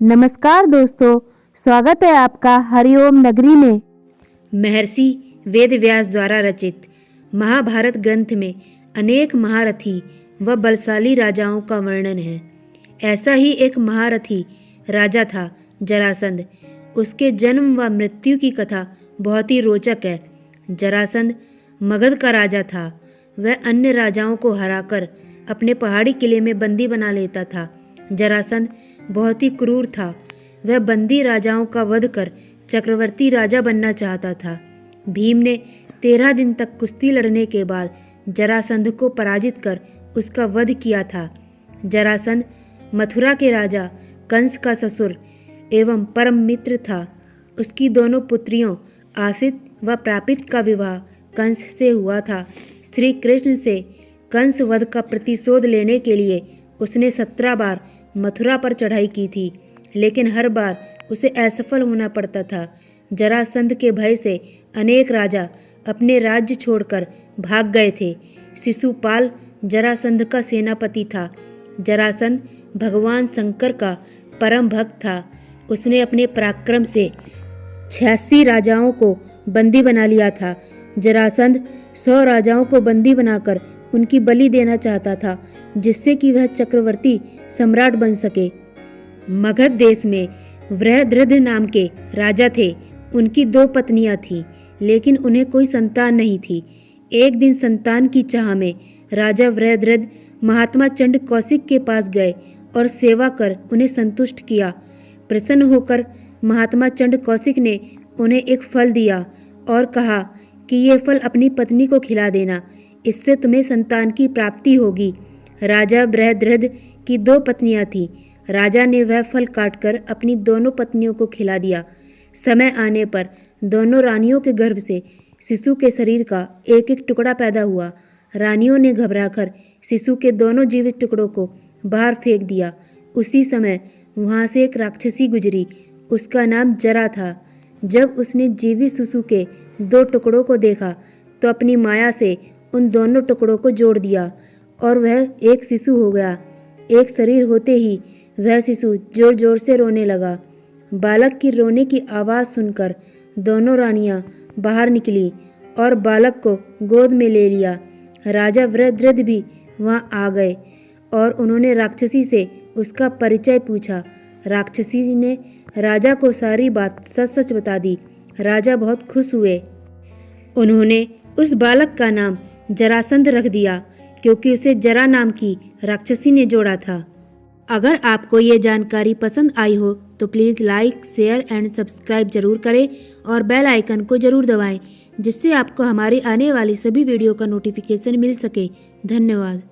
नमस्कार दोस्तों, स्वागत है आपका हरिओम नगरी में। महर्षि वेद व्यास द्वारा रचित महाभारत ग्रंथ में अनेक महारथी व बलशाली राजाओं का वर्णन है। ऐसा ही एक महारथी राजा था जरासंध। उसके जन्म व मृत्यु की कथा बहुत ही रोचक है। जरासंध मगध का राजा था। वह अन्य राजाओं को हराकर अपने पहाड़ी किले में बंदी बना लेता था। जरासंध बहुत ही क्रूर था। वह बंदी राजाओं का वध कर चक्रवर्ती राजा बनना चाहता था। भीम ने 13 दिन तक कुश्ती लड़ने के बाद जरासंध को पराजित कर उसका वध किया था। जरासंध मथुरा के राजा कंस का ससुर एवं परम मित्र था। उसकी दोनों पुत्रियों आसित व प्रापित का विवाह कंस से हुआ था। श्री कृष्ण से कंस वध का प्रतिशोध लेने के लिए उसने 17 बार मथुरा पर चढ़ाई की थी, लेकिन हर बार उसे असफल होना पड़ता था। जरासंध के भय से अनेक राजा अपने राज्य छोड़कर भाग गए थे। शिशुपाल जरासंध का सेनापति था। जरासंध भगवान शंकर का परम भक्त था। उसने अपने पराक्रम से 86 राजाओं को बंदी बना लिया था। जरासंध 100 राजाओं को बंदी बनाकर उनकी बलि देना चाहता था, जिससे कि वह चक्रवर्ती सम्राट बन सके। मगध देश में वृहद्रथ नाम के राजा थे। उनकी 2 पत्नियां थीं, लेकिन उन्हें कोई संतान नहीं थी। एक दिन संतान की चाह में राजा वृहद्रथ महात्मा चंड कौशिक के पास गए और सेवा कर उन्हें संतुष्ट किया। प्रसन्न होकर महात्मा चंड कौशिक ने उन्हें एक फल दिया और कहा कि ये फल अपनी पत्नी को खिला देना, इससे तुम्हें संतान की प्राप्ति होगी। राजा वृहद्रथ की 2 पत्नियां थीं। राजा ने वह फल काटकर अपनी दोनों पत्नियों को खिला दिया। समय आने पर दोनों रानियों के गर्भ से शिशु के शरीर का एक एक टुकड़ा पैदा हुआ। रानियों ने घबराकर शिशु के दोनों जीवित टुकड़ों को बाहर फेंक दिया। उसी समय वहां से एक राक्षसी गुजरी। उसका नाम जरा था। जब उसने जीवित शिशु के 2 टुकड़ों को देखा तो अपनी माया से उन दोनों टुकड़ों को जोड़ दिया और वह एक शिशु हो गया। एक शरीर होते ही वह शिशु जोर जोर से रोने लगा। बालक की रोने की आवाज़ सुनकर दोनों रानियां बाहर निकली और बालक को गोद में ले लिया। राजा वृहद्रथ भी वहां आ गए और उन्होंने राक्षसी से उसका परिचय पूछा। राक्षसी ने राजा को सारी बात सच सच बता दी। राजा बहुत खुश हुए। उन्होंने उस बालक का नाम जरासंध रख दिया, क्योंकि उसे जरा नाम की राक्षसी ने जोड़ा था। अगर आपको ये जानकारी पसंद आई हो तो please like, share and subscribe जरूर करें और बेल आइकन को जरूर दबाएं, जिससे आपको हमारी आने वाली सभी वीडियो का नोटिफिकेशन मिल सके। धन्यवाद।